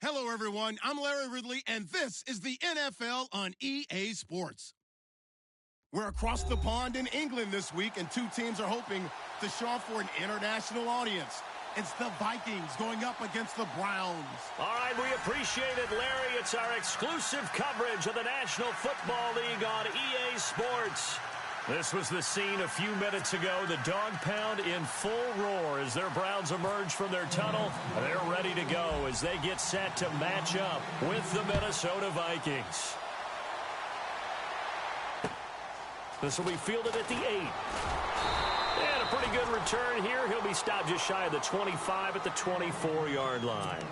Hello, everyone. I'm Larry Ridley, and this is the NFL on EA Sports. We're across the pond in England this week, and two teams are hoping to show off for an international audience. It's the Vikings going up against the Browns. All right, we appreciate it, Larry. It's our exclusive coverage of the National Football League on EA Sports. This was the scene a few minutes ago. The dog pound in full roar as their Browns emerge from their tunnel. They're ready to go as they get set to match up with the Minnesota Vikings. This will be fielded at the 8. And a pretty good return here. He'll be stopped just shy of the 25 at the 24-yard line.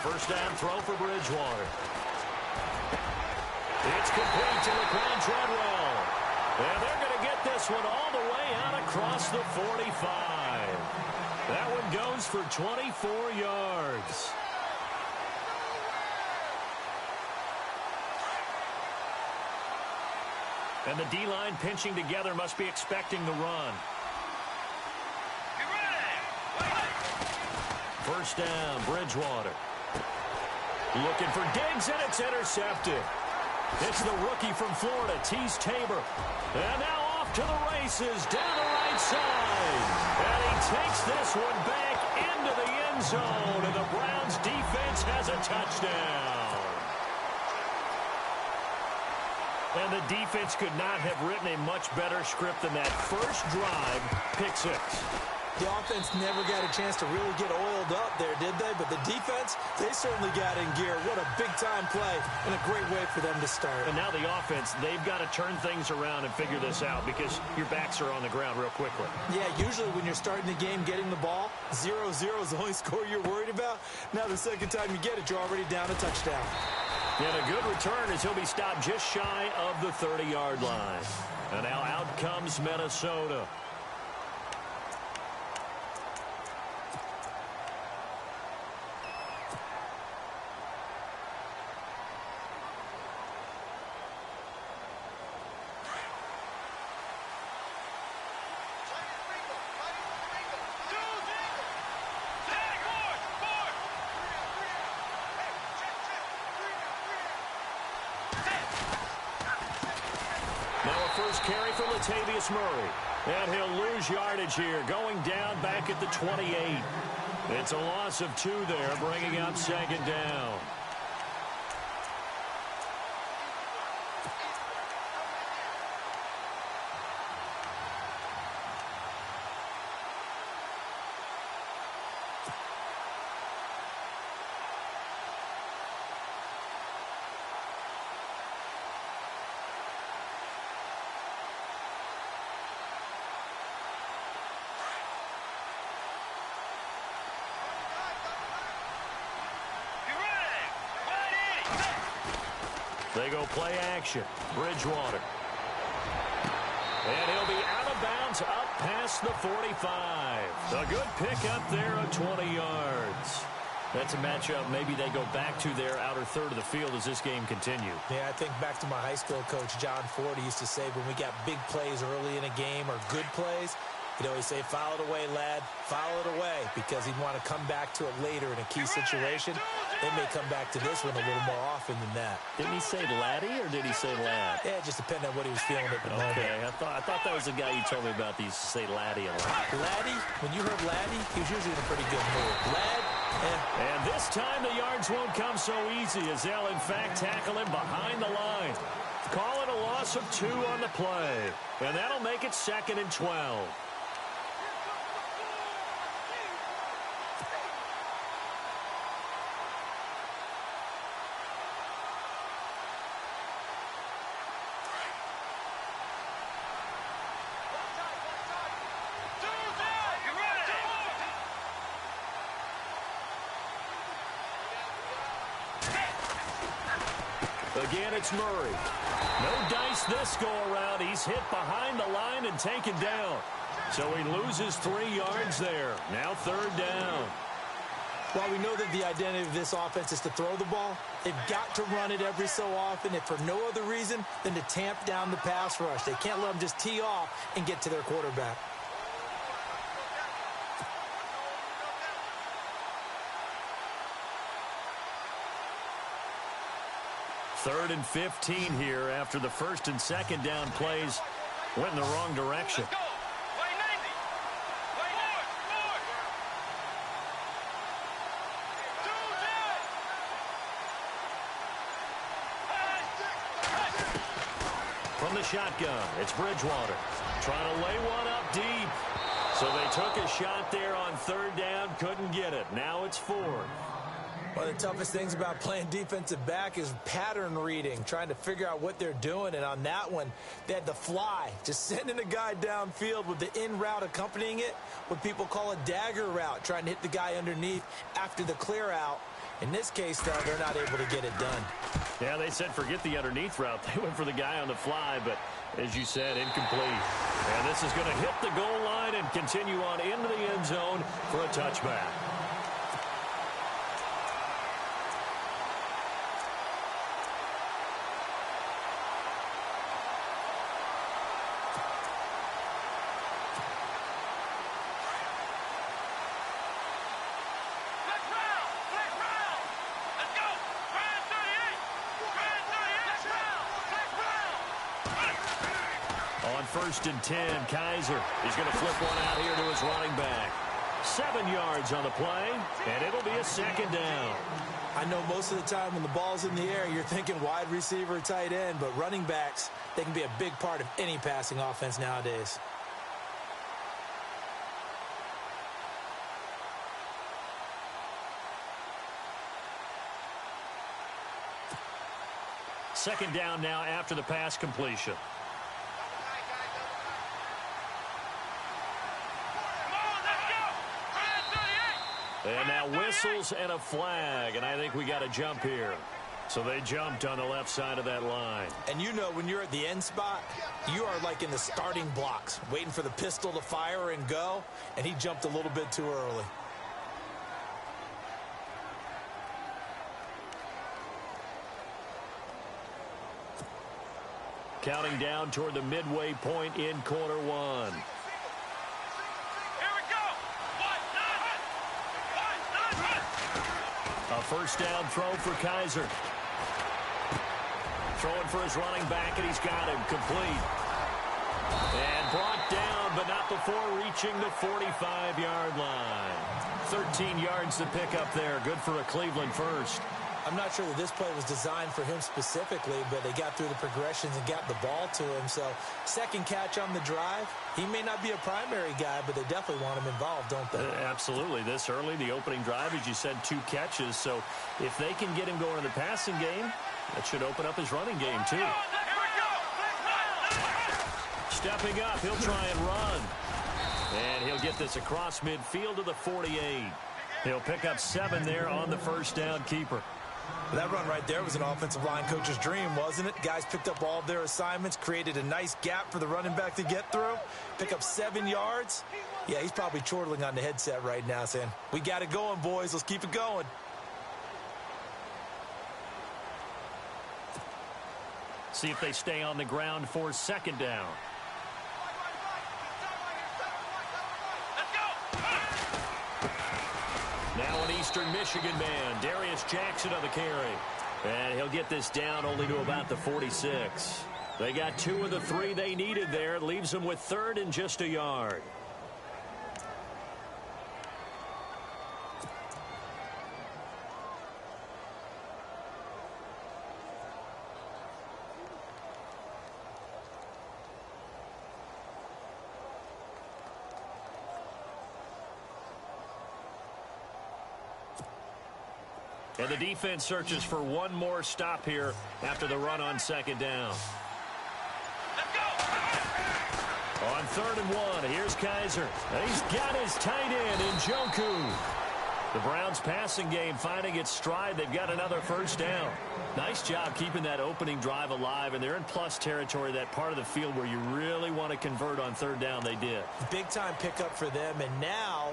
First down throw for Bridgewater. It's complete to Laquan Treadwell. And they're going to get this one all the way out across the 45. That one goes for 24 yards. And the D-line pinching together must be expecting the run. First down, Bridgewater. Looking for Diggs, and it's intercepted. It's the rookie from Florida, Tease Tabor. And now off to the races, down the right side. And he takes this one back into the end zone, and the Browns defense has a touchdown. And the defense could not have written a much better script than that first drive, pick 6. The offense never got a chance to really get oiled up there, did they? But the defense, they certainly got in gear. What a big-time play and a great way for them to start. And now the offense, they've got to turn things around and figure this out because your backs are on the ground real quickly. Yeah, usually when you're starting the game getting the ball, 0-0 is the only score you're worried about. Now the second time you get it, you're already down a touchdown. And a good return as he'll be stopped just shy of the 30-yard line. And now out comes Minnesota. First carry for Latavius Murray. And he'll lose yardage here, going down back at the 28. It's a loss of 2 there, bringing up second down. They go play action. Bridgewater. And he'll be out of bounds up past the 45. A good pickup there of 20 yards. That's a matchup maybe they go back to their outer third of the field as this game continues. Yeah, I think back to my high school coach, John Ford. He used to say when we got big plays early in a game or good plays, he'd always say, foul it away, lad, foul it away, because he'd want to come back to it later in a key situation. They may come back to this one a little more often than that. Didn't he say laddie or did he say lad? Yeah, it just depended on what he was feeling at the moment. Okay, I thought that was the guy you told me about. He used to say laddie a lot. Laddie, when you heard laddie, he was usually in a pretty good mood. Lad, And this time the yards won't come so easy as they'll in fact tackle him behind the line. Call it a loss of 2 on the play. And that'll make it 2nd and 12. Again, it's Murray. No dice this go-around. He's hit behind the line and taken down. So he loses 3 yards there. Now 3rd down. While we know that the identity of this offense is to throw the ball, they've got to run it every so often, if for no other reason than to tamp down the pass rush. They can't let them just tee off and get to their quarterback. Third and 15 here after the 1st and 2nd down plays went in the wrong direction. From the shotgun, it's Bridgewater trying to lay one up deep. So they took a shot there on 3rd down, couldn't get it. Now it's 4th. One of the toughest things about playing defensive back is pattern reading, trying to figure out what they're doing. And on that one, they had the fly, just sending a guy downfield with the in route accompanying it, what people call a dagger route, trying to hit the guy underneath after the clear out. In this case, though, they're not able to get it done. Yeah, they said forget the underneath route. They went for the guy on the fly, but as you said, incomplete. And this is going to hit the goal line and continue on into the end zone for a touchback. On 1st and 10, Kaiser is going to flip one out here to his running back. 7 yards on the play, and it'll be a 2nd down. I know most of the time when the ball's in the air, you're thinking wide receiver, tight end, but running backs, they can be a big part of any passing offense nowadays. Second down now after the pass completion. And now whistles and a flag, and I think we got a jump here. So they jumped on the left side of that line. And you know when you're at the end spot, you are like in the starting blocks, waiting for the pistol to fire and go, and he jumped a little bit too early. Counting down toward the midway point in quarter 1. A 1st down throw for Kaiser. Throwing for his running back, and he's got him complete. And brought down, but not before reaching the 45-yard line. 13 yards to pick up there. Good for a Cleveland first. I'm not sure that this play was designed for him specifically, but they got through the progressions and got the ball to him. So, second catch on the drive. He may not be a primary guy, but they definitely want him involved, don't they? Absolutely. This early, the opening drive, as you said, 2 catches. So, if they can get him going in the passing game, that should open up his running game, too. Stepping up, he'll try and run. And he'll get this across midfield to the 48. He'll pick up 7 there on the 1st down keeper. That run right there was an offensive line coach's dream, wasn't it? Guys picked up all of their assignments, created a nice gap for the running back to get through, pick up 7 yards. Yeah, he's probably chortling on the headset right now saying, we got it going, boys. Let's keep it going. See if they stay on the ground for 2nd down. Now an Eastern Michigan man, Darius Jackson on the carry. And he'll get this down only to about the 46. They got 2 of the 3 they needed there. It leaves them with 3rd and just a yard. And the defense searches for one more stop here after the run on 2nd down. On 3rd and 1, here's Kaiser. And he's got his tight end in Njoku. The Browns passing game finding its stride. They've got another first down. Nice job keeping that opening drive alive, and they're in plus territory, that part of the field where you really want to convert on third down. They did. Big-time pickup for them, and now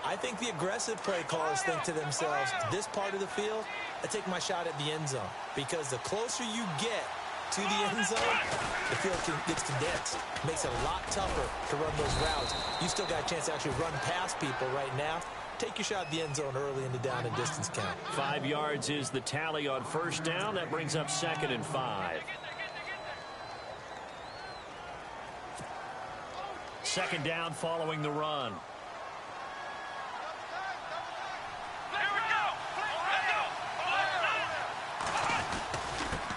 I think the aggressive play callers think to themselves, this part of the field, I take my shot at the end zone, because the closer you get to the end zone, the field gets condensed. Makes it a lot tougher to run those routes. You still got a chance to actually run past people right now. Take your shot at the end zone early in the down and distance count. 5 yards is the tally on first down. That brings up 2nd and 5. 2nd down following the run.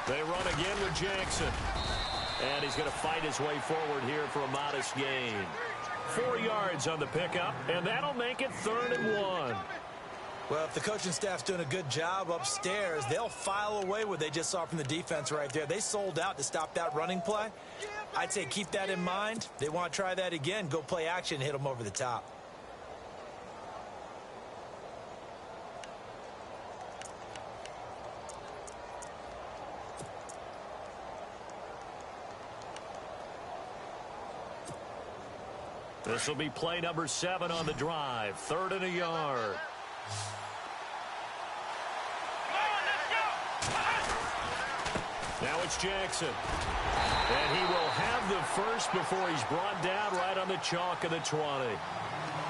They run again with Jackson. And he's going to fight his way forward here for a modest gain. 4 yards on the pickup, and that'll make it 3rd and 1. Well, if the coaching staff's doing a good job upstairs, they'll file away what they just saw from the defense right there. They sold out to stop that running play. I'd say keep that in mind. They want to try that again. Go play action and hit them over the top. This will be play number 7 on the drive. 3rd and a yard. Now it's Jackson. And he will have the first before he's brought down right on the chalk of the 20.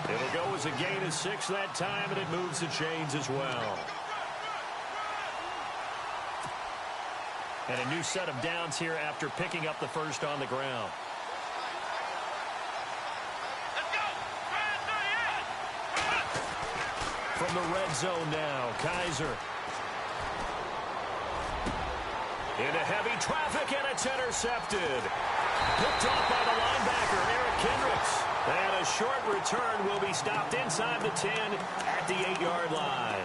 It'll go as a gain of 6 that time, and it moves the chains as well. And a new set of downs here after picking up the first on the ground. From the red zone now, Kaiser. Into heavy traffic, and it's intercepted. Picked off by the linebacker, Eric Kendricks. And a short return will be stopped inside the 10 at the 8-yard line.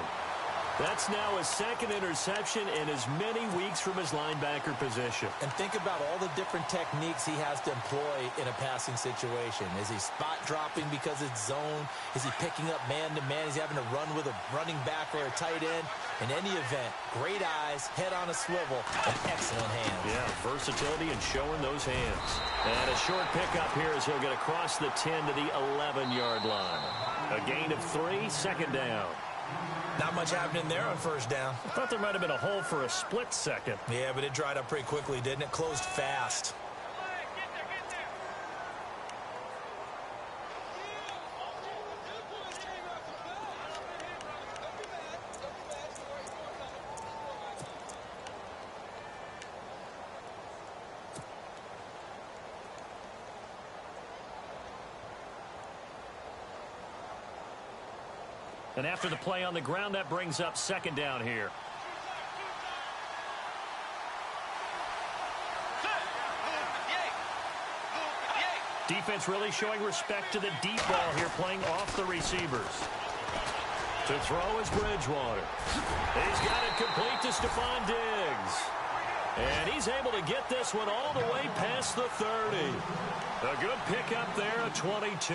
That's now his 2nd interception in as many weeks from his linebacker position. And think about all the different techniques he has to employ in a passing situation. Is he spot dropping because it's zone? Is he picking up man-to-man? Is he having to run with a running back or a tight end? In any event, great eyes, head on a swivel, and excellent hands. Yeah, versatility and showing those hands. And a short pickup here as he'll get across the 10 to the 11-yard line. A gain of 3, 2nd down. Not much happening there on first down. I thought there might have been a hole for a split second. Yeah, but it dried up pretty quickly, didn't it? Closed fast. And after the play on the ground, that brings up 2nd down here. Defense really showing respect to the deep ball here, playing off the receivers. To throw is Bridgewater. He's got it complete to Stephon Diggs. And he's able to get this one all the way past the 30. A good pickup there at 22.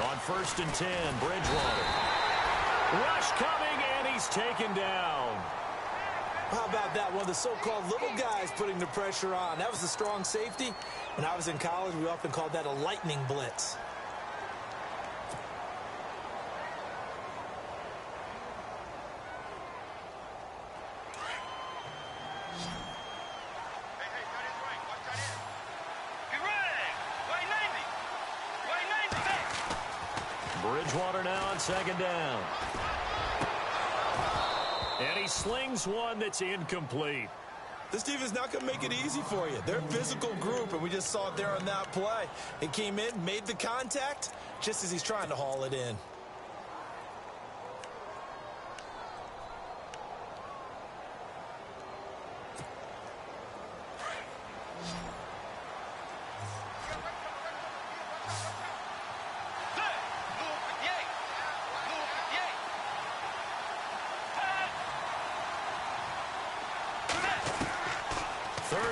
On 1st and 10, Bridgewater. Rush coming, and he's taken down. How about that? One of the so-called little guys putting the pressure on. That was the strong safety. When I was in college, we often called that a lightning blitz. Bridgewater now on 2nd down. And he slings one that's incomplete. This team is not going to make it easy for you. They're a physical group, and we just saw it there on that play. It came in, made the contact, just as he's trying to haul it in.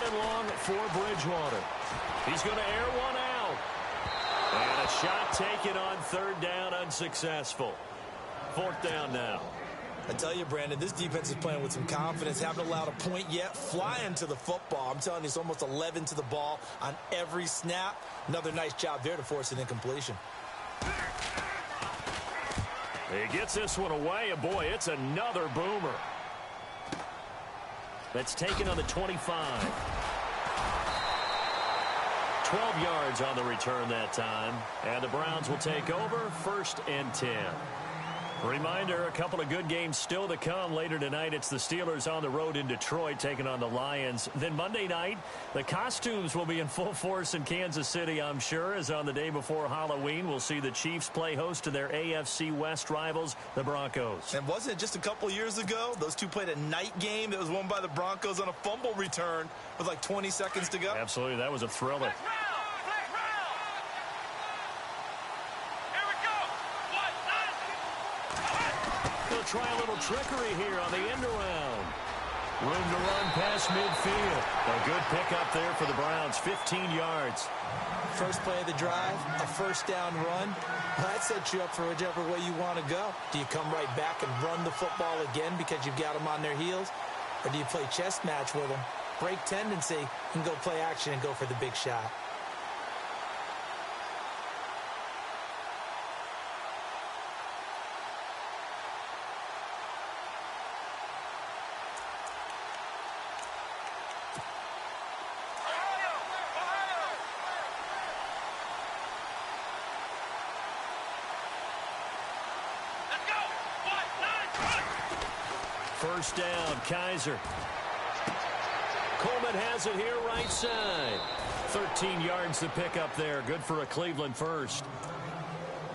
and long for Bridgewater. He's going to air one out. And a shot taken on third down, unsuccessful. Fourth down now. I tell you, Brandon, this defense is playing with some confidence. Haven't allowed a point yet. Flying to the football. I'm telling you, it's almost 11 to the ball on every snap. Another nice job there to force an incompletion. He gets this one away, and boy, it's another boomer. That's taken on the 25. 12 yards on the return that time. And the Browns will take over, 1st and 10. Reminder, a couple of good games still to come. Later tonight, it's the Steelers on the road in Detroit taking on the Lions. Then Monday night, the costumes will be in full force in Kansas City, I'm sure, as on the day before Halloween, we'll see the Chiefs play host to their AFC West rivals, the Broncos. And wasn't it just a couple years ago, those two played a night game that was won by the Broncos on a fumble return with like 20 seconds to go? Absolutely, that was a thriller. Try a little trickery here on the end around. Room to run past midfield. A good pickup there for the Browns, 15 yards. First play of the drive, a first down run. That sets you up for whichever way you want to go. Do you come right back and run the football again because you've got them on their heels? Or do you play chess match with them, break tendency, and go play action and go for the big shot? First down, Kaiser. Coleman has it here, right side. 13 yards to pick up there. Good for a Cleveland first.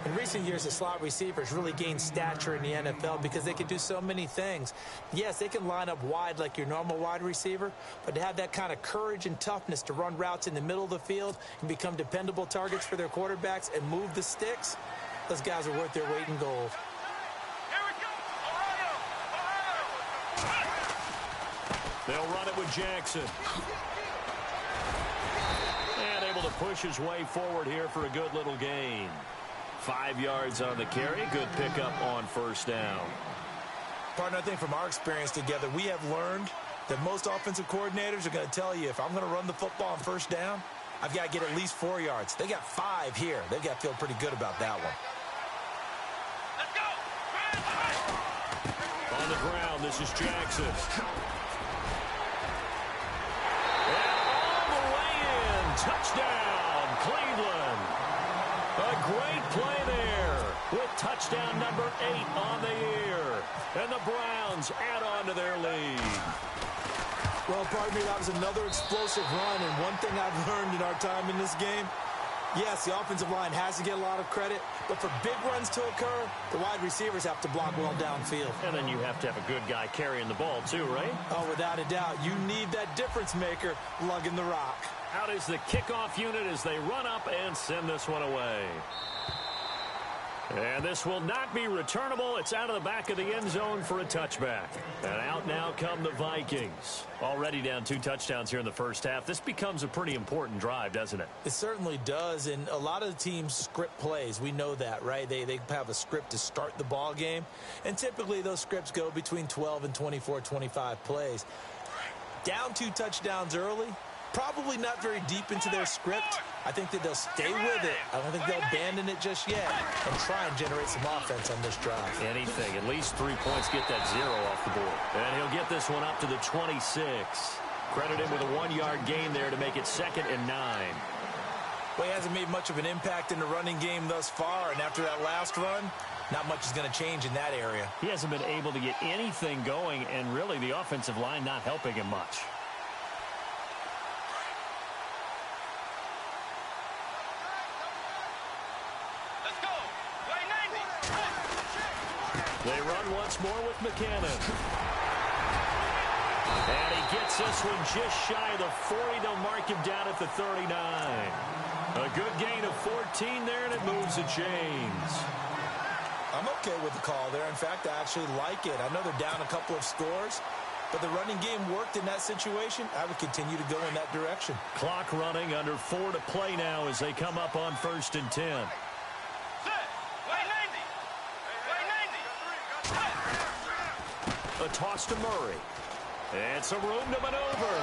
In recent years, the slot receivers really gained stature in the NFL because they can do so many things. Yes, they can line up wide like your normal wide receiver, but to have that kind of courage and toughness to run routes in the middle of the field and become dependable targets for their quarterbacks and move the sticks, those guys are worth their weight in gold. They'll run it with Jackson. And able to push his way forward here for a good little gain. 5 yards on the carry. Good pickup on first down. Partner, I think from our experience together, we have learned that most offensive coordinators are going to tell you, if I'm going to run the football on first down, I've got to get at least 4 yards. They got 5 here. They've got to feel pretty good about that one. Let's go. On the ground, this is Jackson. Touchdown, Cleveland. A great play there with touchdown number 8 on the year. And the Browns add on to their lead. Well, partner, that was another explosive run. And one thing I've learned in our time in this game, yes, the offensive line has to get a lot of credit, but for big runs to occur, the wide receivers have to block well downfield. And then you have to have a good guy carrying the ball too, right? Oh, without a doubt. You need that difference maker lugging the rock. Out is the kickoff unit as they run up and send this one away. And this will not be returnable. It's out of the back of the end zone for a touchback. And out now come the Vikings. Already down 2 touchdowns here in the first half. This becomes a pretty important drive, doesn't it? It certainly does. And a lot of the teams script plays. We know that, right? They have a script to start the ball game. And typically those scripts go between 12 and 24, 25 plays. Down 2 touchdowns early. Probably not very deep into their script. I think that they'll stay with it. I don't think they'll abandon it just yet and try and generate some offense on this drive. Anything. At least 3 points, get that 0 off the board. And he'll get this one up to the 26. Credit him with a 1-yard gain there to make it 2nd and 9. Well, he hasn't made much of an impact in the running game thus far, and after that last run, not much is going to change in that area. He hasn't been able to get anything going, and really the offensive line not helping him much. They run once more with McKinnon. And he gets this one just shy of the 40. They'll mark him down at the 39. A good gain of 14 there, and it moves the chains. I'm okay with the call there. In fact, I actually like it. I know they're down a couple of scores, but the running game worked in that situation. I would continue to go in that direction. Clock running, under 4 to play now as they come up on 1st and 10. A toss to Murray. And some room to maneuver.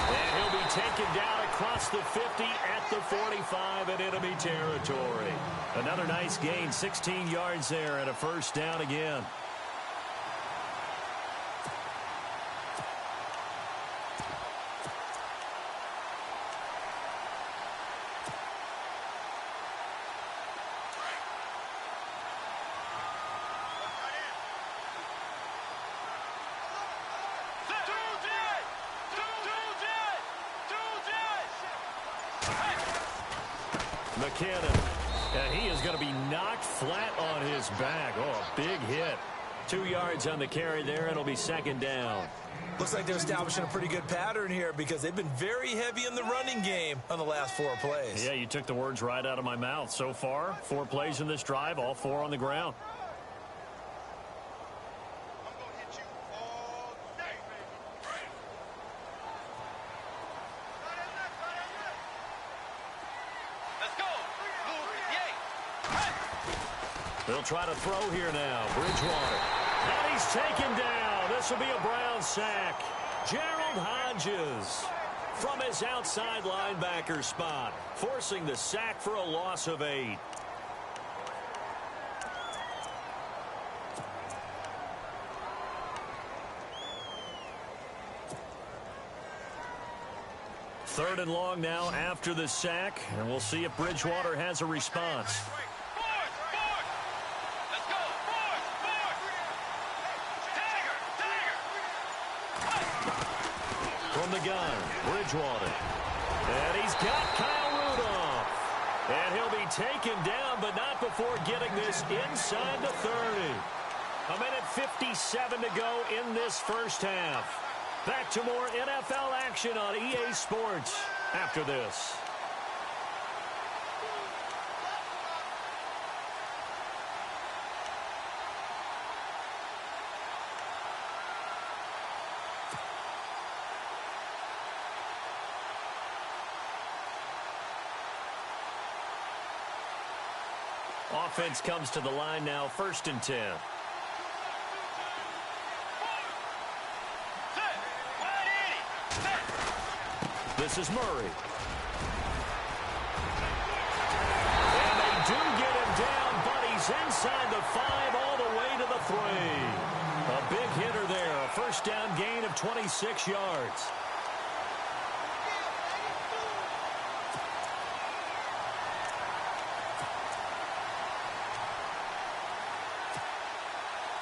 And he'll be taken down across the 50 at the 45 in enemy territory. Another nice gain, 16 yards there and a first down again. McKinnon, and he is going to be knocked flat on his back. Oh, a big hit. 2 yards on the carry there, and it'll be 2nd down. Looks like they're establishing a pretty good pattern here because they've been very heavy in the running game on the last 4 plays. Yeah, you took the words right out of my mouth. So far, 4 plays in this drive, all 4 on the ground. They'll try to throw here now. Bridgewater. And he's taken down. This will be a Brown sack. Gerald Hodges from his outside linebacker spot, forcing the sack for a loss of 8. Third and long now after the sack, and we'll see if Bridgewater has a response. From the gun, Bridgewater. And he's got Kyle Rudolph. And he'll be taken down, but not before getting this inside the 30. A minute 57 to go in this first half. Back to more NFL action on EA Sports after this. Offense comes to the line now, 1st and 10. This is Murray. And they do get him down, but he's inside the 5 all the way to the 3. A big hitter there, a first down gain of 26 yards.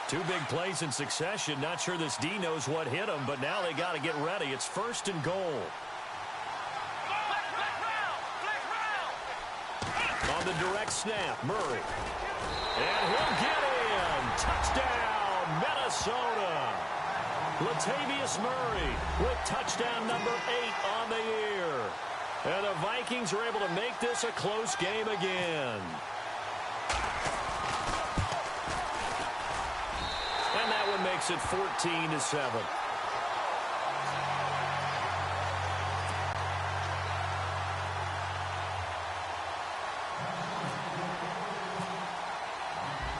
Two big plays in succession. Not sure this D knows what hit him, but now they got to get ready. It's 1st and goal. On the direct snap, Murray. And he'll get in. Touchdown, Minnesota. Latavius Murray with touchdown number 8 on the year. And the Vikings are able to make this a close game again. And that one makes it 14-7.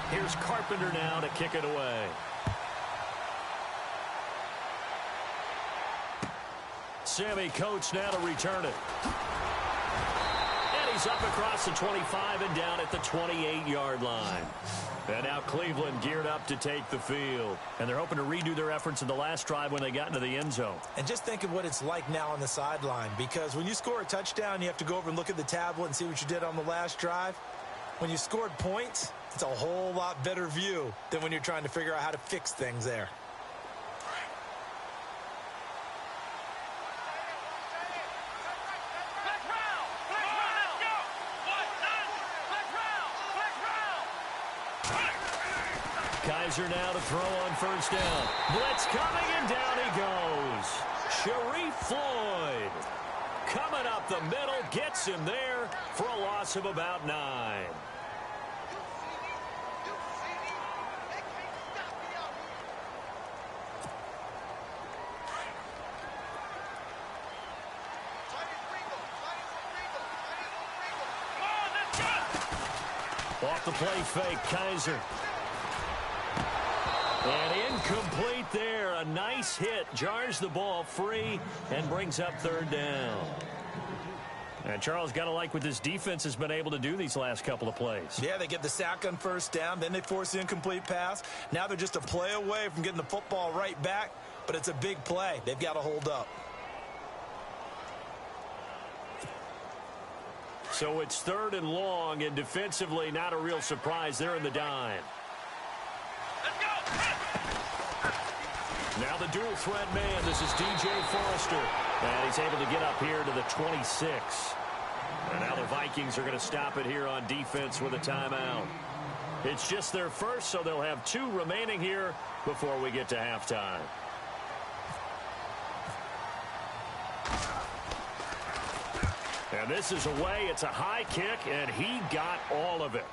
Here's Carpenter now to kick it away. Sammy Coates now to return it. And he's up across the 25 and down at the 28-yard line. And now Cleveland geared up to take the field. And they're hoping to redo their efforts in the last drive when they got into the end zone. And just think of what it's like now on the sideline. Because when you score a touchdown, you have to go over and look at the tablet and see what you did on the last drive. When you scored points, it's a whole lot better view than when you're trying to figure out how to fix things there. Kaiser now to throw on first down. Blitz coming, and down he goes. Sharif Floyd coming up the middle, gets him there for a loss of about 9. Off the play fake, Kaiser. And incomplete there. A nice hit. Jars the ball free and brings up third down. And Charles, got to like what this defense has been able to do these last couple of plays. Yeah, they get the sack on first down. Then they force the incomplete pass. Now they're just a play away from getting the football right back. But it's a big play. They've got to hold up. So it's third and long, and defensively not a real surprise. They're in the dime. Now the dual threat man. This is DJ Forrester. And he's able to get up here to the 26. And now the Vikings are going to stop it here on defense with a timeout. It's just their first, so they'll have 2 remaining here before we get to halftime. And this is away. It's a high kick, and he got all of it.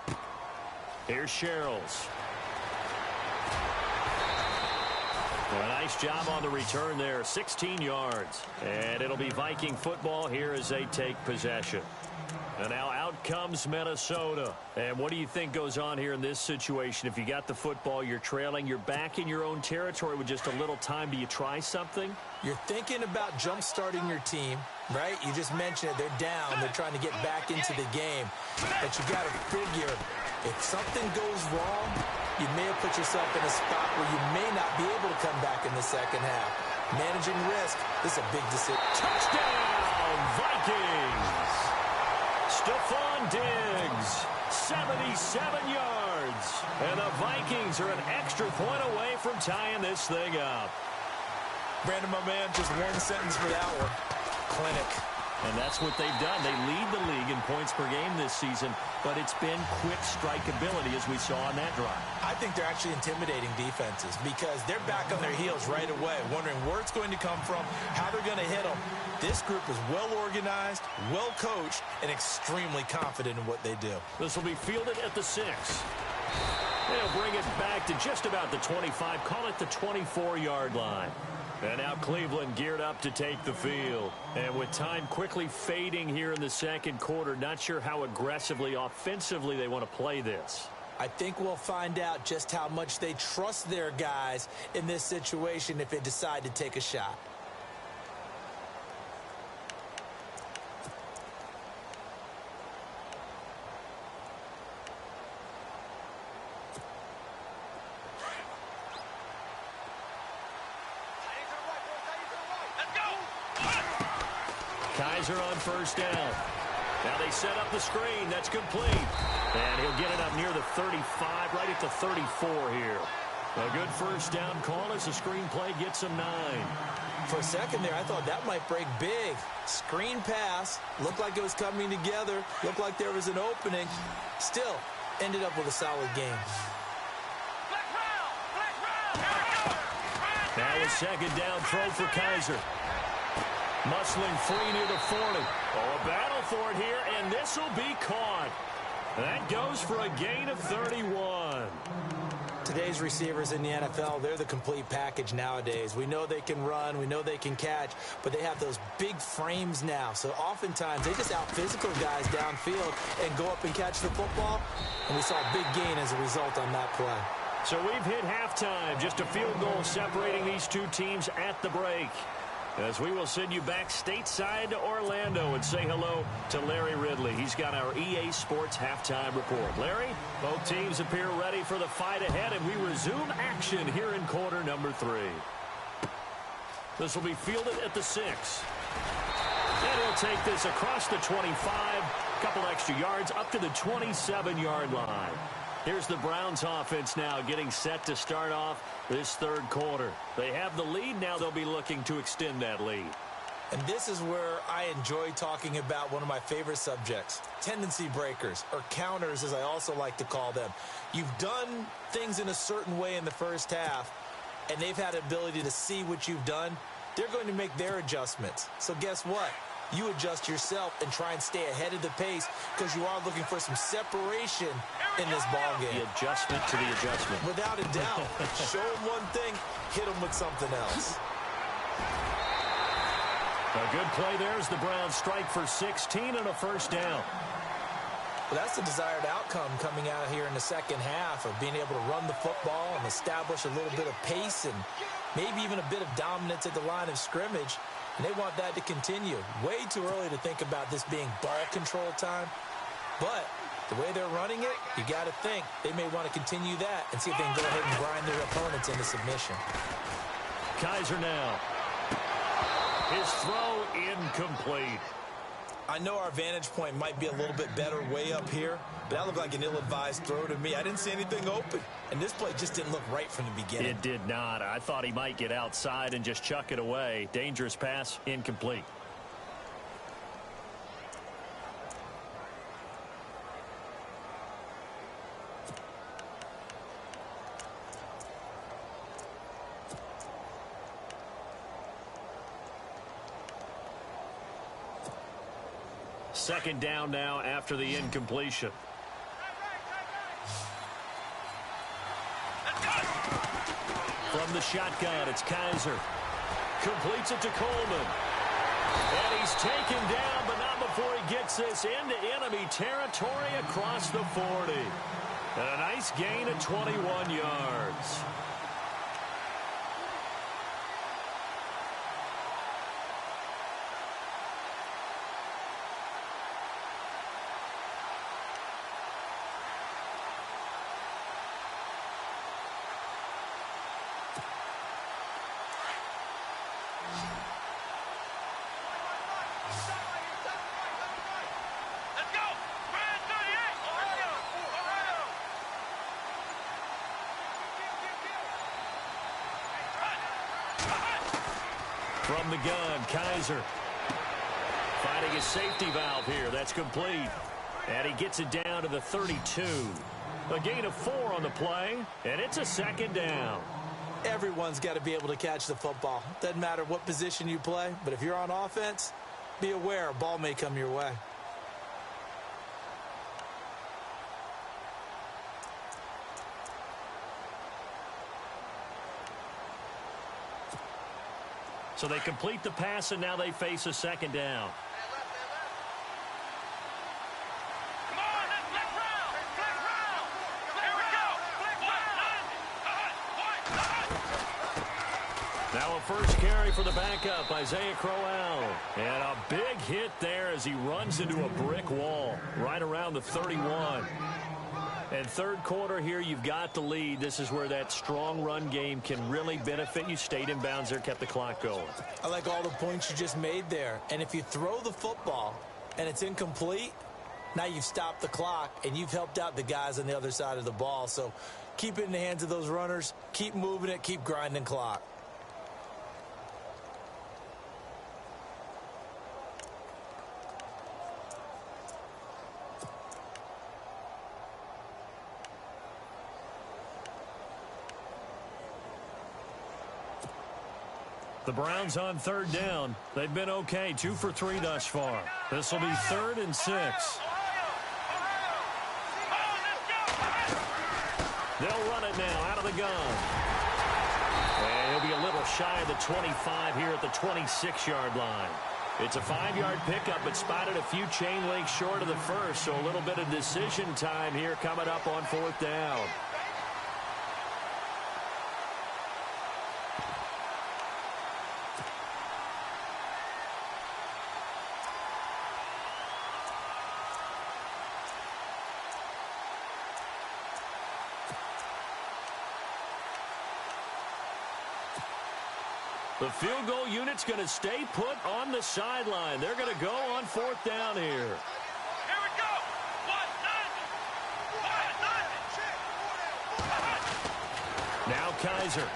Here's Sherrills. A nice job on the return there, 16 yards. And it'll be Viking football here as they take possession. And now out comes Minnesota. And what do you think goes on here in this situation? If you got the football, you're trailing, you're back in your own territory with just a little time. Do you try something? You're thinking about jump-starting your team, right? You just mentioned it. They're down. They're trying to get back into the game. But you got to figure, if something goes wrong, you may have put yourself in a spot where you may not be able to come back in the second half. Managing risk, this is a big decision. Touchdown, Vikings! Stephon Diggs, 77 yards. And the Vikings are an extra point away from tying this thing up. Brandon, my man, just one sentence for that one. Clinic. And that's what they've done. They lead the league in points per game this season, but it's been quick strikeability as we saw on that drive. I think they're actually intimidating defenses because they're back on their heels right away, wondering where it's going to come from, how they're going to hit them. This group is well organized, well coached, and extremely confident in what they do. This will be fielded at the 6. They'll bring it back to just about the 25, call it the 24-yard line. And now Cleveland geared up to take the field. And with time quickly fading here in the second quarter, not sure how aggressively, offensively they want to play this. I think we'll find out just how much they trust their guys in this situation if they decide to take a shot. Kaiser on first down. Now they set up the screen. That's complete. And he'll get it up near the 35, right at the 34 here. A good first down call as the screen play gets him 9. For a second there, I thought that might break big. Screen pass. Looked like it was coming together. Looked like there was an opening. Still, ended up with a solid game. Now a second down throw for Kaiser. Muscling free near the 40. Oh, a battle for it here, and this will be caught. That goes for a gain of 31. Today's receivers in the NFL, they're the complete package nowadays. We know they can run, we know they can catch, but they have those big frames now. So oftentimes they just out-physical guys downfield and go up and catch the football, and we saw a big gain as a result on that play. So we've hit halftime, just a field goal separating these two teams at the break. As we will send you back stateside to Orlando and say hello to Larry Ridley. He's got our EA Sports halftime report. Larry, both teams appear ready for the fight ahead, and we resume action here in quarter number 3. This will be fielded at the 6. And he'll take this across the 25, couple extra yards up to the 27-yard line. Here's the Browns offense now getting set to start off this third quarter. They have the lead. Now they'll be looking to extend that lead. And this is where I enjoy talking about one of my favorite subjects, tendency breakers, or counters as I also like to call them. You've done things in a certain way in the first half, and they've had the ability to see what you've done. They're going to make their adjustments. So guess what? You adjust yourself and try and stay ahead of the pace because you are looking for some separation in this ball game. The adjustment to the adjustment. Without a doubt. Show them one thing, hit them with something else. A good play there as the Browns strike for 16 and a first down. Well, that's the desired outcome coming out here in the second half of being able to run the football and establish a little bit of pace and maybe even a bit of dominance at the line of scrimmage. And they want that to continue. Way too early to think about this being ball control time. But the way they're running it, you got to think they may want to continue that and see if they can go ahead and grind their opponents into submission. Kaiser now. His throw incomplete. I know our vantage point might be a little bit better way up here, but that looked like an ill-advised throw to me. I didn't see anything open, and this play just didn't look right from the beginning. It did not. I thought he might get outside and just chuck it away. Dangerous pass, incomplete. Second down now after the incompletion. From the shotgun, it's Kaiser. Completes it to Coleman. And he's taken down, but not before he gets this into enemy territory across the 40. And a nice gain of 21 yards. From the gun, Kaiser finding his safety valve here. That's complete. And he gets it down to the 32. A gain of 4 on the play, and it's a second down. Everyone's got to be able to catch the football. Doesn't matter what position you play, but if you're on offense, be aware a ball may come your way. So they complete the pass, and now they face a second down. Come on, let's round. Here we go. Now a first carry for the backup, Isaiah Crowell. And a big hit there as he runs into a brick wall right around the 31. And third quarter here, you've got the lead. This is where that strong run game can really benefit you. Stayed in bounds there, kept the clock going. I like all the points you just made there. And if you throw the football and it's incomplete, now you've stopped the clock and you've helped out the guys on the other side of the ball. So keep it in the hands of those runners. Keep moving it. Keep grinding clock. The Browns on third down. They've been okay, 2 for 3 thus far. This will be 3rd and 6. They'll run it now out of the gun. And he'll be a little shy of the 25 here at the 26-yard line. It's a 5-yard pickup, but spotted a few chain links short of the first, so a little bit of decision time here coming up on 4th down. The field goal unit's going to stay put on the sideline. They're going to go on 4th down here. Here we go. 1-9. Now Kaiser.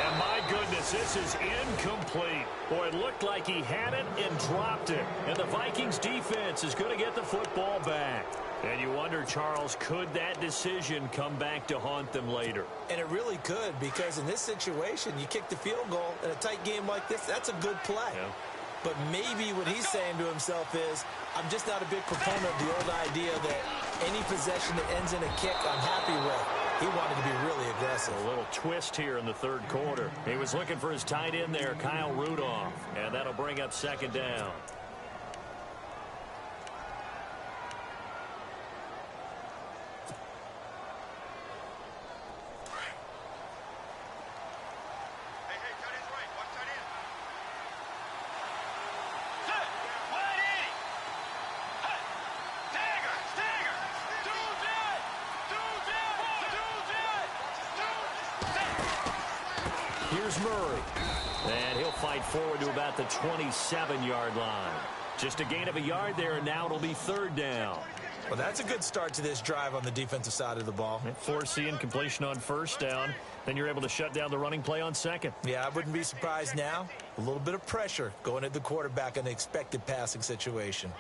And my goodness, this is incomplete. Boy, it looked like he had it and dropped it. And the Vikings defense is going to get the football back. And you wonder, Charles, could that decision come back to haunt them later? And it really could, because in this situation, you kick the field goal in a tight game like this, that's a good play. Yeah. But maybe what he's saying to himself is, I'm just not a big proponent of the old idea that any possession that ends in a kick I'm happy with. He wanted to be really aggressive. A little twist here in the third quarter. He was looking for his tight end there, Kyle Rudolph. And that'll bring up 2nd down. Here's Murray. And he'll fight forward to about the 27-yard line. Just a gain of a yard there, and now it'll be third down. Well, that's a good start to this drive on the defensive side of the ball. Forcing completion on first down. Then you're able to shut down the running play on second. Yeah, I wouldn't be surprised now. A little bit of pressure going at the quarterback in an expected passing situation.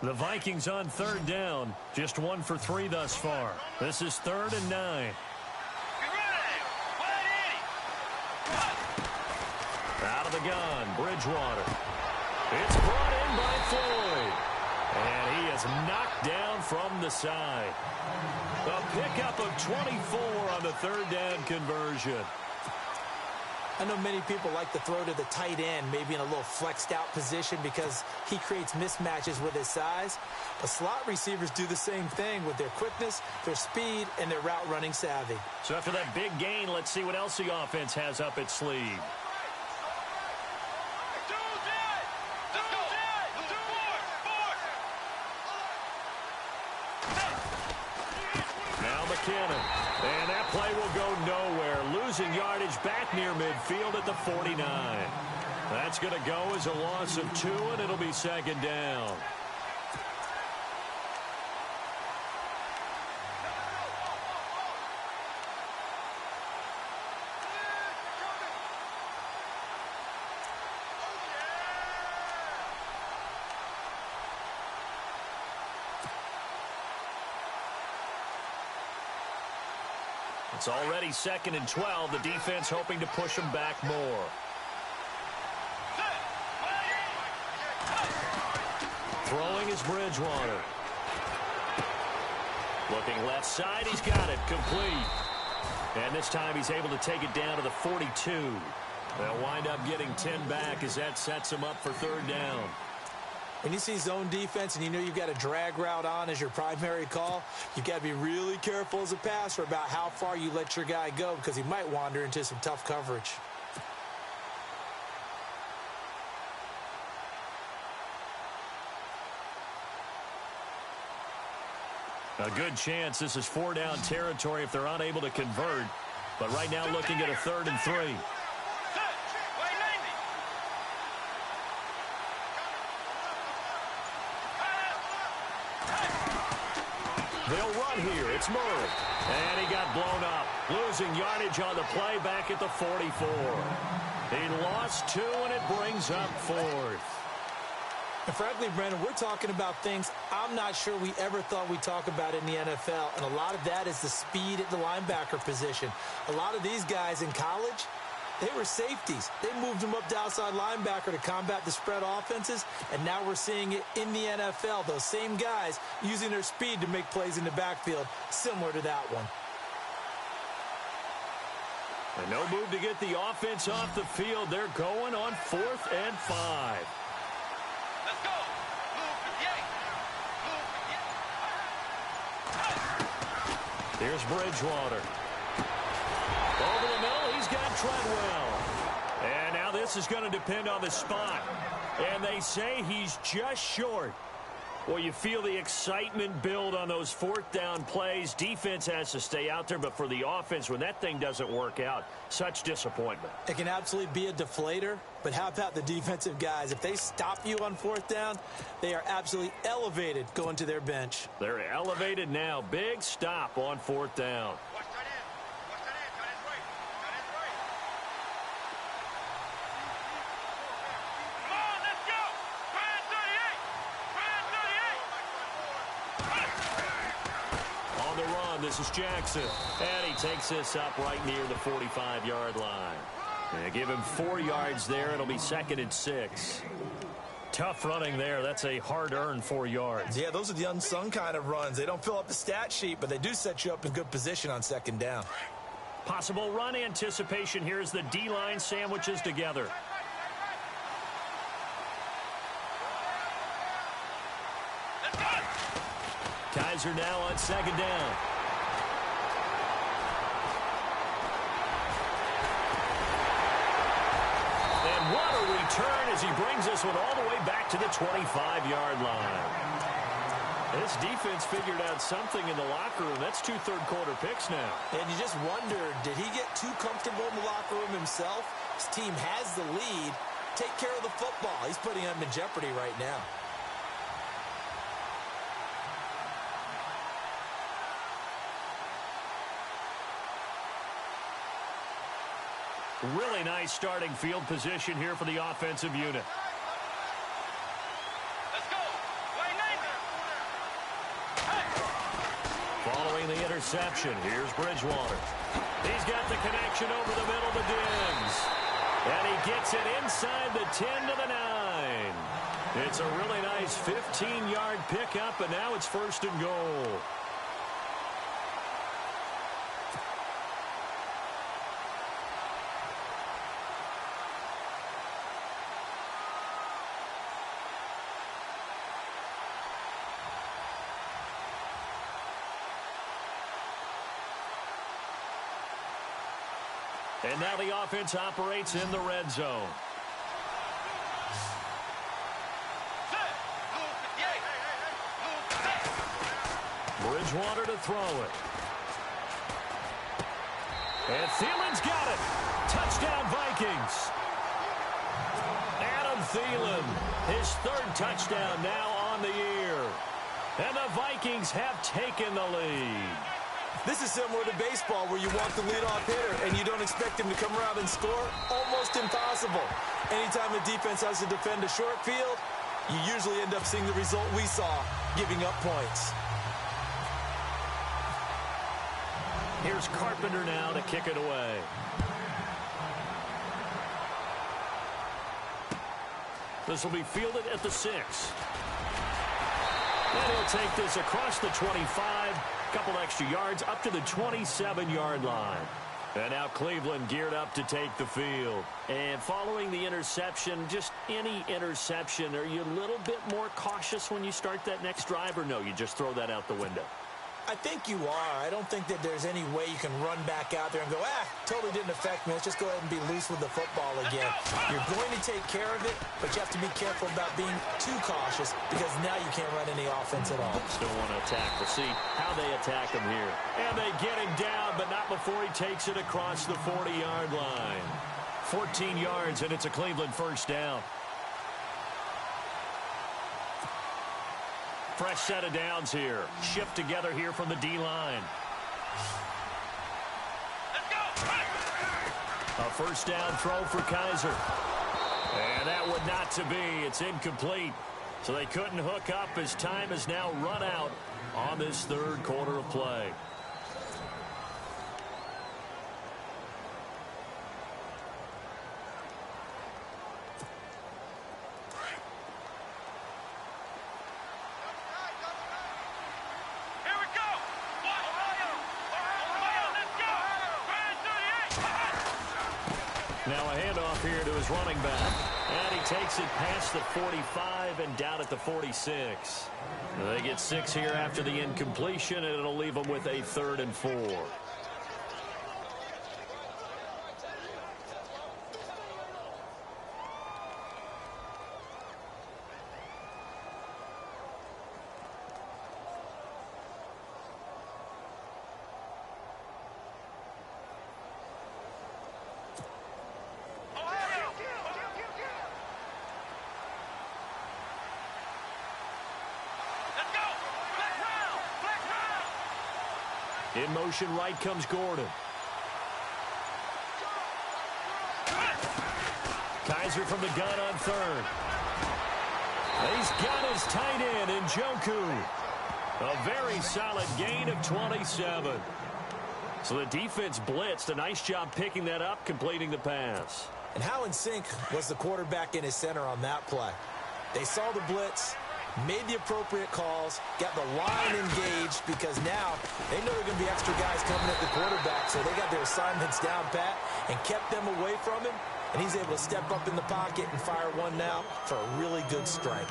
The Vikings on third down. Just 1 for 3 thus far. This is 3rd and 9. Out of the gun, Bridgewater. It's brought in by Floyd. And he is knocked down from the side. A pickup of 24 on the third down conversion. I know many people like to throw to the tight end, maybe in a little flexed out position because he creates mismatches with his size. But slot receivers do the same thing with their quickness, their speed, and their route running savvy. So after that big gain, let's see what else the offense has up its sleeve. And that play will go nowhere. Losing yardage back near midfield at the 49. That's going to go as a loss of 2, and it'll be second down. It's already 2nd and 12. The defense hoping to push them back more. Throwing is Bridgewater. Looking left side. He's got it. Complete. And this time he's able to take it down to the 42. They'll wind up getting 10 back as that sets him up for third down. When you see zone defense and you know you've got a drag route on as your primary call, you've got to be really careful as a passer about how far you let your guy go because he might wander into some tough coverage. A good chance this is 4-down territory if they're unable to convert. But right now looking at a 3rd and 3. They'll run here. It's Murray. And he got blown up. Losing yardage on the play back at the 44. He lost 2, and it brings up 4th. And frankly, Brandon, we're talking about things I'm not sure we ever thought we'd talk about in the NFL. And a lot of that is the speed at the linebacker position. A lot of these guys in college, they were safeties. They moved them up to outside linebacker to combat the spread offenses, and now we're seeing it in the NFL. Those same guys using their speed to make plays in the backfield, similar to that one. And no move to get the offense off the field. They're going on 4th and 5. Let's go. Move to the 8. Here's Bridgewater. Over the middle, he's got Treadwell. And now this is going to depend on the spot. And they say he's just short. Well, you feel the excitement build on those 4th down plays. Defense has to stay out there, but for the offense, when that thing doesn't work out, such disappointment. It can absolutely be a deflator, but how about the defensive guys? If they stop you on 4th down, they are absolutely elevated going to their bench. They're elevated now. Big stop on 4th down. Watch that in. Watch that in. Got his right. Got his right. Come on, let's go. Brand 38. Brand 38. On the run, this is Jackson. And he takes this up right near the 45-yard line. And give him 4 yards there. It'll be 2nd and 6. Tough running there. That's a hard-earned 4 yards. Yeah, those are the unsung kind of runs. They don't fill up the stat sheet, but they do set you up in good position on 2nd down. Possible run anticipation here as the D-line sandwiches together. Let's go. Kaiser now on 2nd down. And what a return as he brings this one all the way back to the 25-yard line. This defense figured out something in the locker room. That's 2 third-quarter picks now. And you just wonder, did he get too comfortable in the locker room himself? His team has the lead. Take care of the football. He's putting them in jeopardy right now. Really nice starting field position here for the offensive unit. Let's go. Wayne Nathan. Following the interception, here's Bridgewater. He's got the connection over the middle to Diggs. And he gets it inside the 10 to the 9. It's a really nice 15-yard pickup, and now it's 1st and goal. And now the offense operates in the red zone. Bridgewater to throw it. And Thielen's got it. Touchdown, Vikings. Adam Thielen, his 3rd touchdown now on the year. And the Vikings have taken the lead. This is similar to baseball where you want the leadoff hitter and you don't expect him to come around and score. Almost impossible. Anytime a defense has to defend a short field, you usually end up seeing the result we saw, giving up points. Here's Carpenter now to kick it away. This will be fielded at the 6. And he'll take this across the 25. Couple extra yards up to the 27-yard line. And now Cleveland geared up to take the field. And following the interception, just any interception, are you a little bit more cautious when you start that next drive, or no, you just throw that out the window? I think you are. I don't think that there's any way you can run back out there and go, totally didn't affect me. Let's just go ahead and be loose with the football again. You're going to take care of it, but you have to be careful about being too cautious because now you can't run any offense at all. Still want to attack. We'll see how they attack him here. And they get him down, but not before he takes it across the 40-yard line. 14 yards, and it's a Cleveland 1st down. Fresh set of downs here. Shift together here from the D-line. Let's go. A 1st down throw for Kaiser. And that would not to be. It's incomplete. So they couldn't hook up as time is now run out on this 3rd quarter of play. Now a handoff here to his running back. And he takes it past the 45 and down at the 46. They get 6 here after the incompletion, and it'll leave them with a 3rd and 4. In motion, right comes Gordon. Kaiser from the gun on 3rd. He's got his tight end in Njoku. A very solid gain of 27. So the defense blitzed. A nice job picking that up, completing the pass. And how in sync was the quarterback and his center on that play? They saw the blitz, made the appropriate calls, got the line engaged because now they know there are going to be extra guys coming at the quarterback, so they got their assignments down pat and kept them away from him, and he's able to step up in the pocket and fire one now for a really good strike.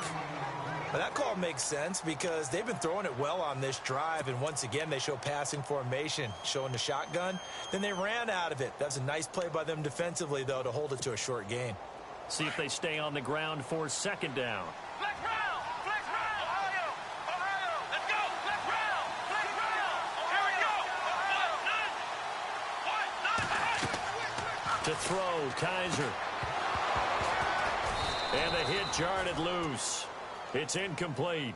But that call makes sense because they've been throwing it well on this drive, and once again they show passing formation, showing the shotgun. Then they ran out of it. That's a nice play by them defensively, though, to hold it to a short gain. See if they stay on the ground for 2nd down. Flex round! Flex round! Ohio! To throw, Kaiser. And the hit jarred it loose. It's incomplete.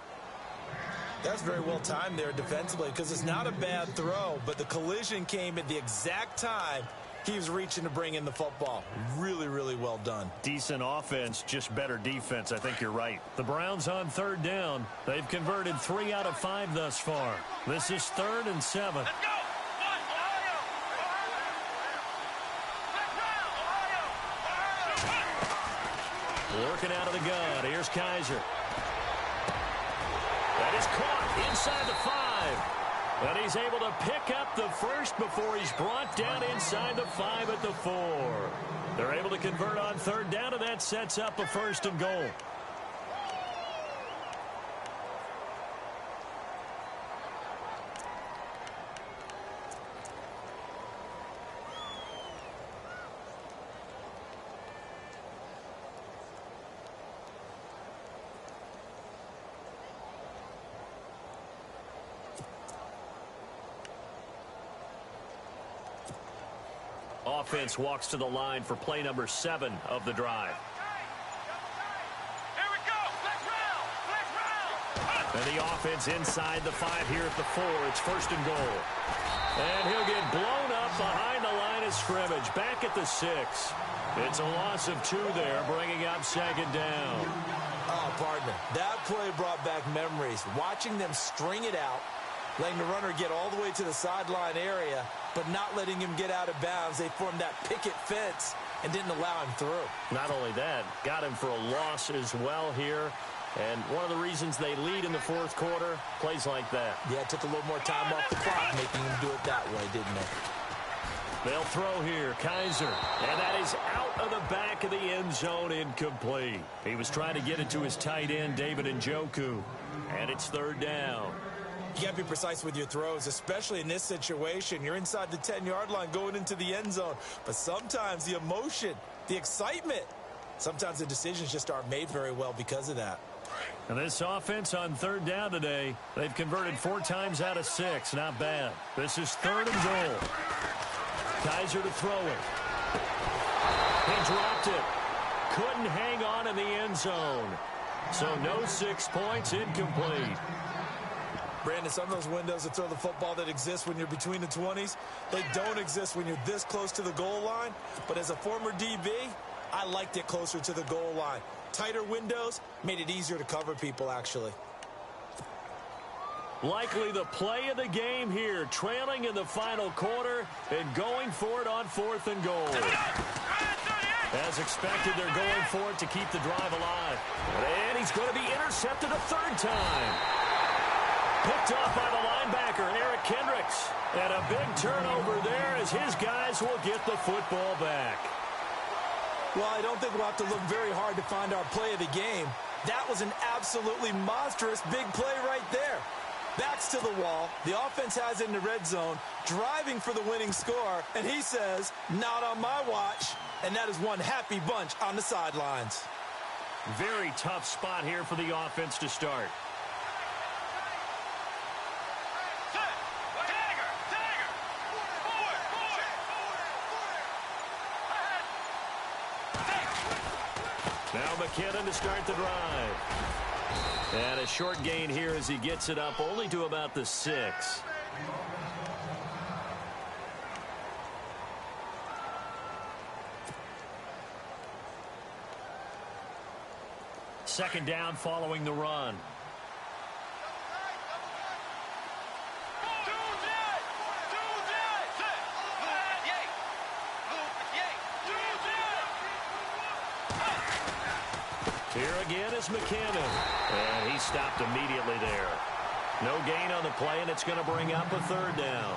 That's very well timed there defensively because it's not a bad throw, but the collision came at the exact time he was reaching to bring in the football. Really, really well done. Decent offense, just better defense. I think you're right. The Browns on third down. They've converted 3 out of 5 thus far. This is 3rd and 7. Let's go! Working out of the gun. Here's Kaiser. That is caught inside the 5. And he's able to pick up the first before he's brought down inside the 5 at the 4. They're able to convert on third down, and that sets up a 1st and goal. Offense walks to the line for play number 7 of the drive. Here we go! Let's round! And the offense inside the 5 here at the 4. It's 1st and goal. And he'll get blown up behind the line of scrimmage. Back at the 6. It's a loss of 2 there, bringing up 2nd down. Oh, partner, that play brought back memories. Watching them string it out, letting the runner get all the way to the sideline area, but not letting him get out of bounds. They formed that picket fence and didn't allow him through. Not only that, got him for a loss as well here. And one of the reasons they lead in the 4th quarter, plays like that. Yeah, it took a little more time off the clock, making him do it that way, didn't it? They'll throw here, Kaiser. And that is out of the back of the end zone, incomplete. He was trying to get it to his tight end, David Njoku. And it's 3rd down. You got to be precise with your throws, especially in this situation. You're inside the 10-yard line going into the end zone. But sometimes the emotion, the excitement, sometimes the decisions just aren't made very well because of that. And this offense on 3rd down today, they've converted 4 times out of 6. Not bad. This is 3rd and goal. Kaiser to throw it. He dropped it. Couldn't hang on in the end zone. So no 6 points, incomplete. Brandon, some of those windows to throw the football that exist when you're between the 20s, they don't exist when you're this close to the goal line. But as a former DB, I liked it closer to the goal line. Tighter windows made it easier to cover people, actually. Likely the play of the game here, trailing in the final quarter and going for it on 4th and goal. As expected, they're going for it to keep the drive alive. And he's going to be intercepted a 3rd time. Picked off by the linebacker, Eric Kendricks. And a big turnover there as his guys will get the football back. Well, I don't think we'll have to look very hard to find our play of the game. That was an absolutely monstrous big play right there. Backs to the wall. The offense has it in the red zone, driving for the winning score. And he says, not on my watch. And that is one happy bunch on the sidelines. Very tough spot here for the offense to start. Now McKinnon to start the drive. And a short gain here as he gets it up only to about the 6. Second down following the run. Here again is McKinnon. And he stopped immediately there. No gain on the play, and it's going to bring up a 3rd down.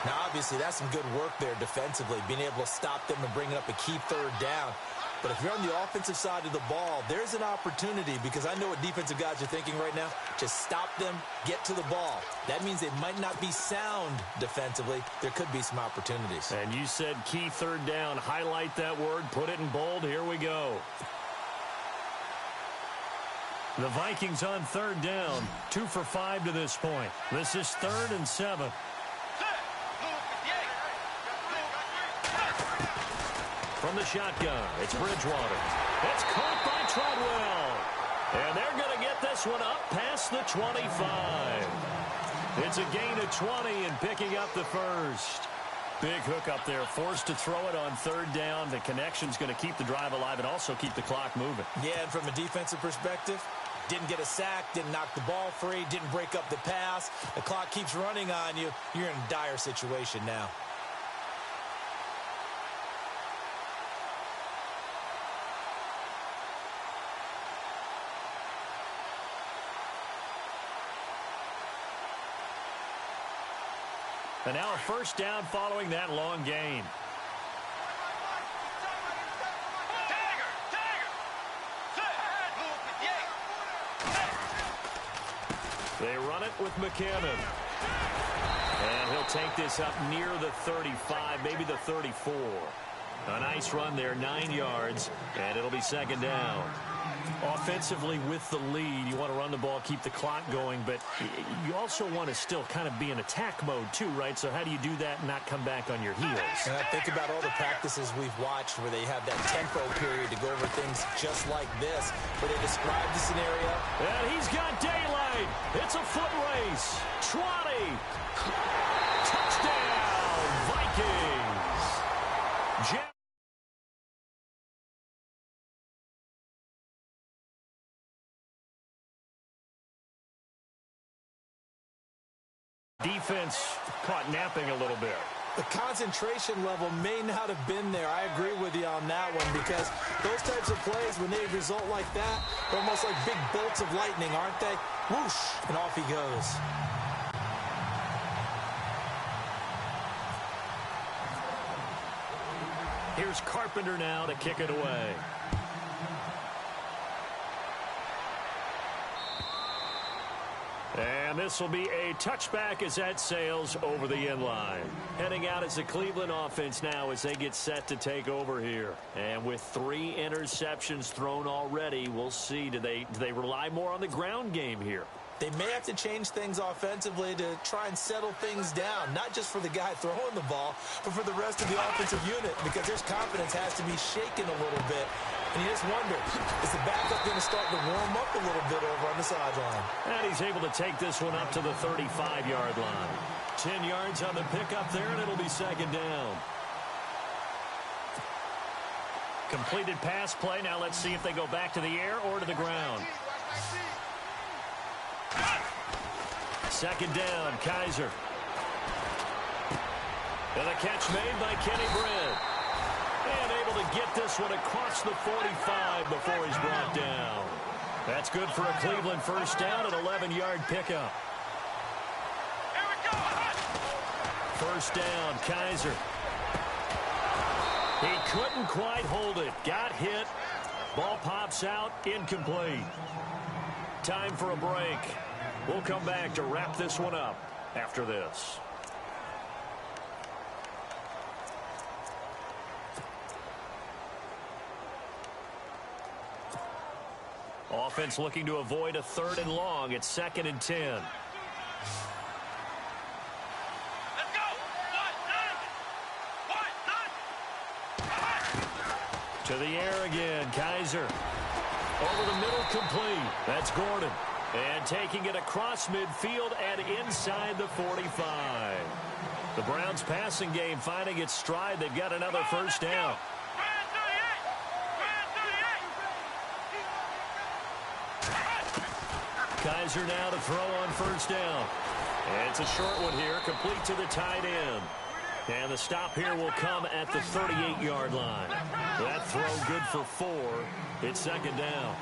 Now, obviously, that's some good work there defensively, being able to stop them and bring up a key 3rd down. But if you're on the offensive side of the ball, there's an opportunity, because I know what defensive guys are thinking right now. Just stop them, get to the ball. That means they might not be sound defensively. There could be some opportunities. And you said key 3rd down. Highlight that word. Put it in bold. Here we go. The Vikings on 3rd down. 2 for 5 to this point. This is 3rd and 7. From the shotgun, it's Bridgewater. It's caught by Treadwell. And they're going to get this one up past the 25. It's a gain of 20 and picking up the first. Big hook up there, forced to throw it on third down. The connection's going to keep the drive alive and also keep the clock moving. Yeah, and from a defensive perspective, didn't get a sack, didn't knock the ball free, didn't break up the pass. The clock keeps running on you. You're in a dire situation now. And now a first down following that long gain. They run it with McKinnon. And he'll take this up near the 35, maybe the 34. A nice run there, 9 yards, and it'll be second down. Offensively with the lead, you want to run the ball, keep the clock going, but you also want to still kind of be in attack mode too, right? So how do you do that and not come back on your heels? And I think about all the practices we've watched where they have that tempo period to go over things just like this, where they describe the scenario. And he's got daylight. It's a foot race. 20. Touchdown, Vikings. Defense caught napping a little bit. The concentration level may not have been there. I agree with you on that one because those types of plays, when they result like that, they're almost like big bolts of lightning, aren't they? Whoosh, and off he goes. Here's Carpenter now to kick it away. And this will be a touchback as that sails over the end line. Heading out as the Cleveland offense now as they get set to take over here. And with 3 interceptions thrown already, we'll see. Do they rely more on the ground game here? They may have to change things offensively to try and settle things down, not just for the guy throwing the ball, but for the rest of the offensive unit, because their confidence has to be shaken a little bit. And you just wonder, is the backup going to start to warm up a little bit over on the sideline? And he's able to take this one up to the 35-yard line. 10 yards on the pickup there, and it'll be second down. Completed pass play. Now let's see if they go back to the air or to the ground. Second down, Kaiser. And a catch made by Kenny Britt. And able to get this one across the 45 before he's brought down. That's good for a Cleveland first down, an 11-yard pickup. Here we go. First down, Kaiser. He couldn't quite hold it. Got hit. Ball pops out, incomplete. Time for a break. We'll come back to wrap this one up after this. Offense looking to avoid a 3rd and long. It's 2nd and 10. Let's go. To the air again, Kaiser. Over the middle, complete. That's Gordon. And taking it across midfield and inside the 45. The Browns passing game finding its stride. They've got another first down. Kaiser now to throw on first down. And it's a short one here, complete to the tight end. And the stop here will come at the 38-yard line. That throw good for 4. It's second down.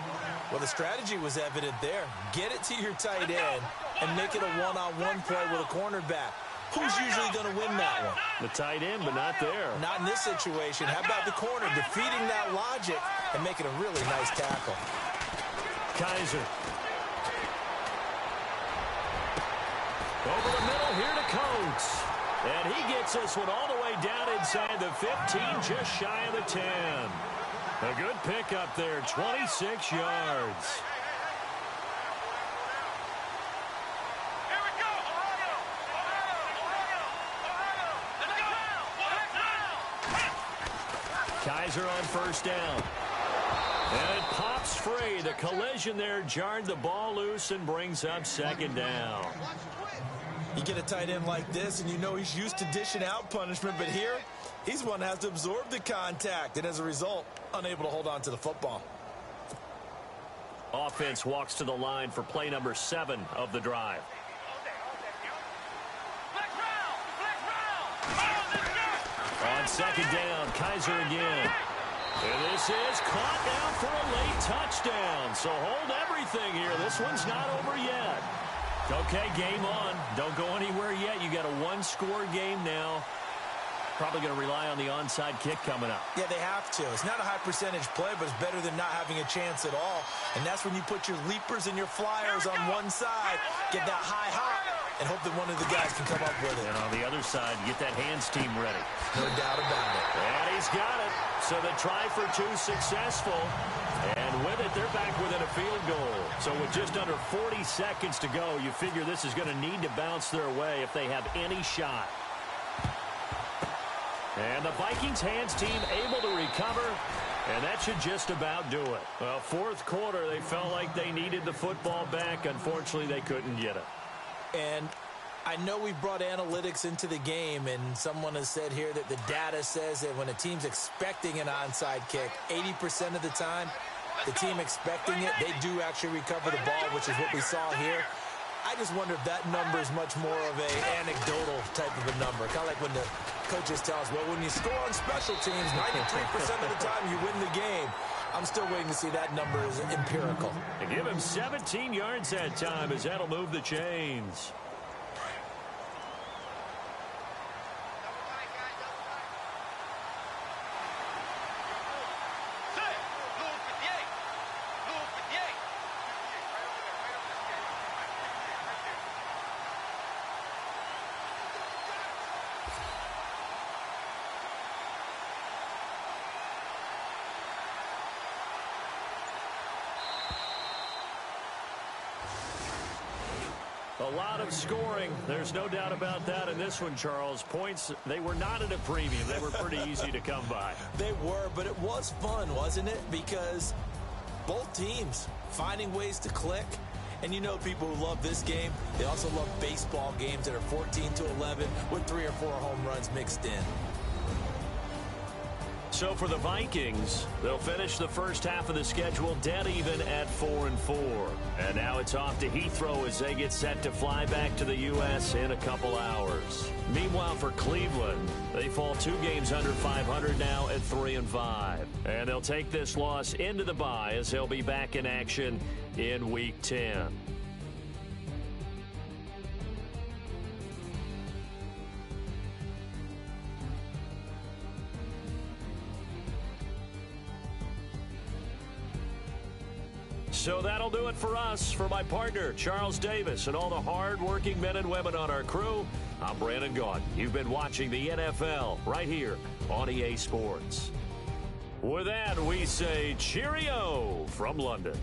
Well, the strategy was evident there. Get it to your tight end and make it a one-on-one play with a cornerback. Who's usually going to win that one? The tight end, but not there. Not in this situation. How about the corner defeating that logic and making a really nice tackle? Kaiser. Over the middle here to Coates. And he gets this one all the way down inside the 15, just shy of the 10. A good pickup there, 26 yards. Here we go. Kaiser on first down. And it pops free. The collision there jarred the ball loose and brings up second down. You get a tight end like this, and you know he's used to dishing out punishment, but here, he's one that has to absorb the contact, and as a result, unable to hold on to the football. Offense walks to the line for play number 7 of the drive. On second down, Kaiser again. And this is caught down for a late touchdown. So hold everything here. This one's not over yet. Okay, game on. Don't go anywhere yet. You got a one-score game now. Probably going to rely on the onside kick coming up. Yeah, they have to. It's not a high percentage play, but it's better than not having a chance at all. And that's when you put your leapers and your flyers on one side, get that high hop, and hope that one of the guys can come up with it. And on the other side, get that hands team ready. No doubt about it. And he's got it. So the try for 2 successful. And with it, they're back within a field goal. So with just under 40 seconds to go, you figure this is going to need to bounce their way if they have any shot. And the Vikings hands team able to recover, and that should just about do it. Well, fourth quarter, they felt like they needed the football back. Unfortunately, they couldn't get it. And I know we brought analytics into the game, and someone has said here that the data says that when a team's expecting an onside kick, 80% of the time, the team expecting it, they do actually recover the ball, which is what we saw here. I just wonder if that number is much more of an anecdotal type of a number. Kind of like when the coaches tell us, well, when you score on special teams, 93% of the time you win the game. I'm still waiting to see that number is empirical. They give him 17 yards that time as that'll move the chains. A lot of scoring. There's no doubt about that in this one, Charles. Points, they were not at a premium. They were pretty easy to come by. They were, but it was fun, wasn't it? Because both teams finding ways to click. And you know people who love this game, they also love baseball games that are 14-11 with 3 or 4 home runs mixed in. So for the Vikings, they'll finish the first half of the schedule dead even at 4-4. And now it's off to Heathrow as they get set to fly back to the U.S. in a couple hours. Meanwhile, for Cleveland, they fall 2 games under 500 now at 3-5. And they'll take this loss into the bye as they'll be back in action in Week 10. So that'll do it for us. For my partner, Charles Davis, and all the hard-working men and women on our crew, I'm Brandon Gaudin. You've been watching the NFL right here on EA Sports. With that, we say cheerio from London.